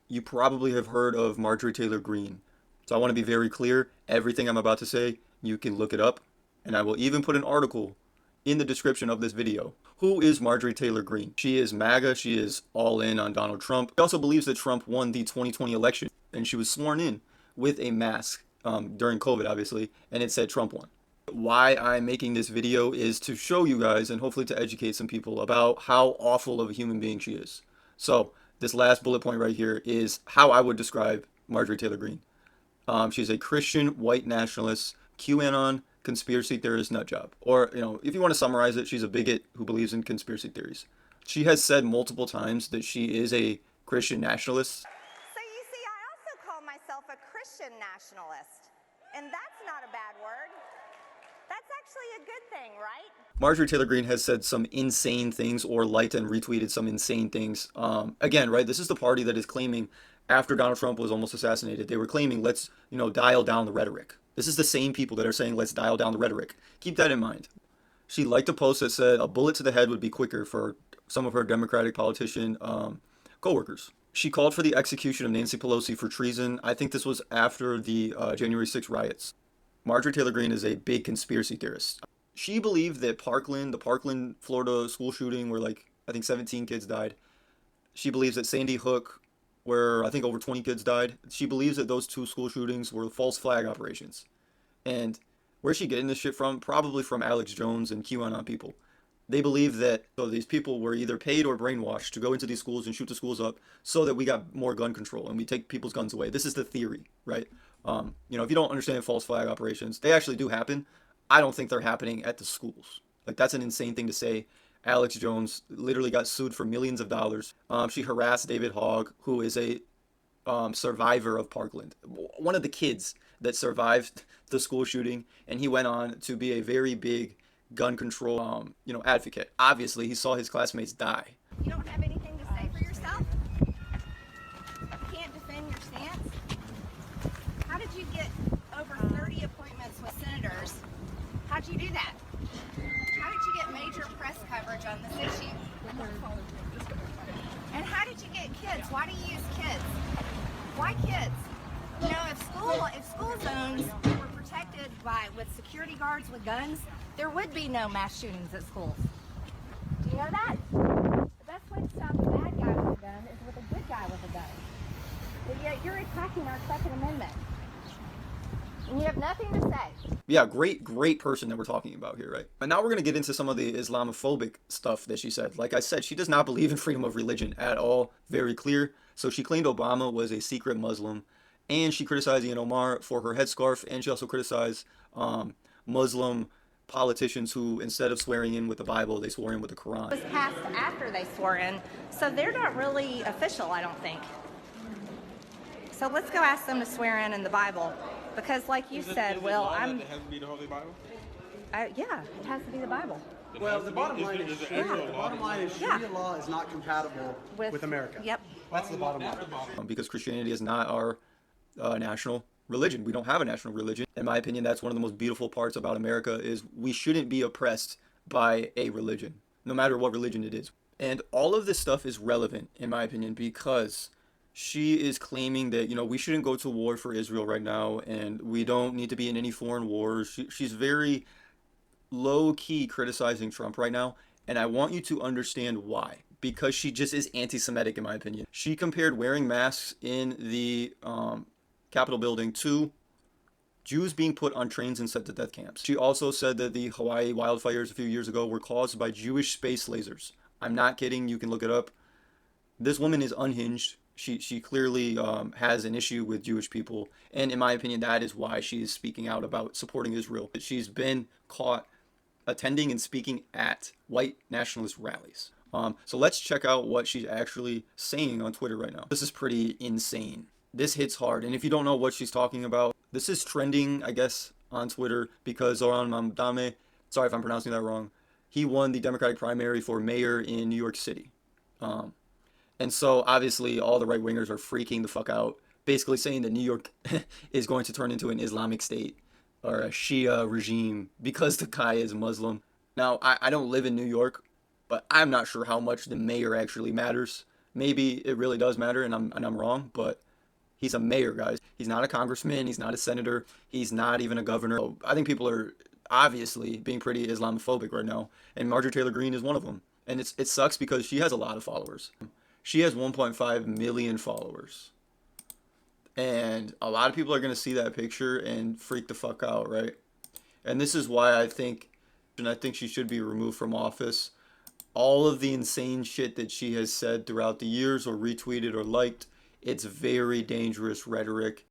you probably have heard of Marjorie Taylor Greene. So I want to be very clear. Everything I'm about to say, you can look it up, and I will even put an article in the description of this video. Who is Marjorie Taylor Greene? She is MAGA. She is all in on Donald Trump. She also believes that Trump won the 2020 election, and she was sworn in with a mask during COVID, obviously, and it said Trump won. Why I'm making this video is to show you guys and hopefully to educate some people about how awful of a human being she is. So this last bullet point right here is how I would describe Marjorie Taylor Greene. She's a Christian white nationalist, QAnon conspiracy theorist nutjob. Or, if you want to summarize it, she's a bigot who believes in conspiracy theories. She has said multiple times that she is a Christian nationalist. So you see, I also call myself a Christian nationalist, and that's not a bad word. That's actually a good thing, right? Marjorie Taylor Greene has said some insane things or liked and retweeted some insane things. Again, right, this is the party that is claiming after Donald Trump was almost assassinated, they were claiming, let's, dial down the rhetoric. This is the same people that are saying, let's dial down the rhetoric. Keep that in mind. She liked a post that said a bullet to the head would be quicker for some of her Democratic politician co-workers. She called for the execution of Nancy Pelosi for treason. I think this was after the January 6th riots. Marjorie Taylor Greene is a big conspiracy theorist. She believed that the Parkland, Florida school shooting where I think 17 kids died. She believes that Sandy Hook, where I think over 20 kids died, she believes that those two school shootings were false flag operations. And where's she getting this shit from? Probably from Alex Jones and QAnon people. They believe that these people were either paid or brainwashed to go into these schools and shoot the schools up so that we got more gun control and we take people's guns away. This is the theory, right? If you don't understand false flag operations, they actually do happen. I don't think they're happening at the schools. That's an insane thing to say. Alex Jones literally got sued for millions of dollars. She harassed David Hogg, who is a survivor of Parkland, one of the kids that survived the school shooting, and he went on to be a very big gun control, advocate. Obviously, he saw his classmates die. You don't have anything to say for yourself? You can't defend your stance? How did you get over 30 appointments with senators? How'd you do that? How did you get major press coverage on this issue? And how did you get kids? Why do you use kids? Why kids? If school zones were protected with security guards with guns, there would be no mass shootings at schools. Do you know that? The best way to stop a bad guy with a gun is with a good guy with a gun. But yet you're attacking our Second Amendment. And you have nothing to say. Yeah, great person that we're talking about here, right? And now we're going to get into some of the Islamophobic stuff that she said. Like I said, she does not believe in freedom of religion at all. Very clear. So she claimed Obama was a secret Muslim. And she criticized Ian Omar for her headscarf. And she also criticized Muslim politicians who, instead of swearing in with the Bible, they swore in with the Quran. It was passed after they swore in. So they're not really official, I don't think. So let's go ask them to swear in the Bible. Because like you said, it Will, law that it has to be the Holy Bible? Yeah, it has to be the Bible. Well, the bottom line is Sharia law is not compatible with America. Yep. That's the bottom line. Because Christianity is not our national religion. We don't have a national religion. In my opinion, that's one of the most beautiful parts about America is we shouldn't be oppressed by a religion, no matter what religion it is. And all of this stuff is relevant, in my opinion, because she is claiming that, we shouldn't go to war for Israel right now, and we don't need to be in any foreign wars. She's very low-key criticizing Trump right now, and I want you to understand why. Because she just is anti-Semitic, in my opinion. She compared wearing masks in the Capitol building to Jews being put on trains and sent to death camps. She also said that the Hawaii wildfires a few years ago were caused by Jewish space lasers. I'm not kidding. You can look it up. This woman is unhinged. She clearly has an issue with Jewish people. And in my opinion, that is why she is speaking out about supporting Israel. She's been caught attending and speaking at white nationalist rallies. So let's check out what she's actually saying on Twitter right now. This is pretty insane. This hits hard. And if you don't know what she's talking about, this is trending, I guess, on Twitter because Zoran Mamdani, sorry if I'm pronouncing that wrong, he won the Democratic primary for mayor in New York City. And so obviously all the right wingers are freaking the fuck out, basically saying that New York is going to turn into an Islamic state or a Shia regime because the guy is Muslim. Now, I don't live in New York, but I'm not sure how much the mayor actually matters. Maybe it really does matter, and I'm wrong, but he's a mayor, guys. He's not a congressman. He's not a senator. He's not even a governor. I think people are obviously being pretty Islamophobic right now, and Marjorie Taylor Greene is one of them. And it sucks because she has a lot of followers. She has 1.5 million followers. And a lot of people are going to see that picture and freak the fuck out, right? And this is why I think she should be removed from office. All of the insane shit that she has said throughout the years or retweeted or liked, it's very dangerous rhetoric.